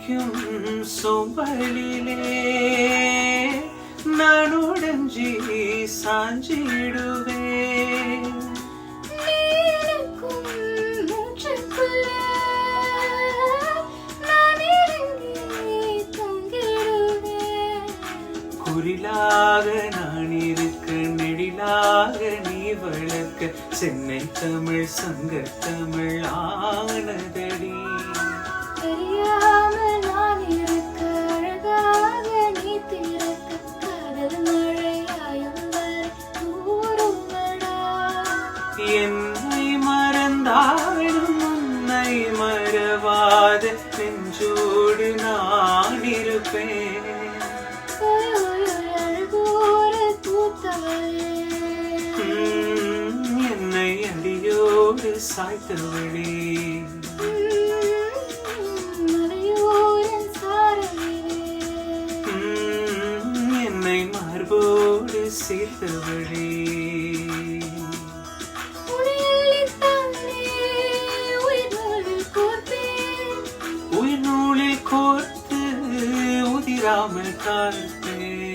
அடிக்கும் சோம்பலிலே நான் உடஞ்சி சாஞ்சிடுவேன். குரிலாக நான் இருக்க நெடிலாக நீ வளர்க்க சென்னை தமிழ் சங்க தமிழ் ஆனதடி. தெரியாமல் நான் இருக்க அழகாக நீ திறக்க காதல் மழையாயும் தூருமடா. என்னை மறந்தாலும் உன்னை மறவாத நெஞ்சோடு நான் இருப்பேன். என்னை அடியோடு சாய்த்தவளே என்னை மார்போடு சேர்த்தவளே. உயிர் நூலில் கோர்த்து உதிராமல் காத்தேன்.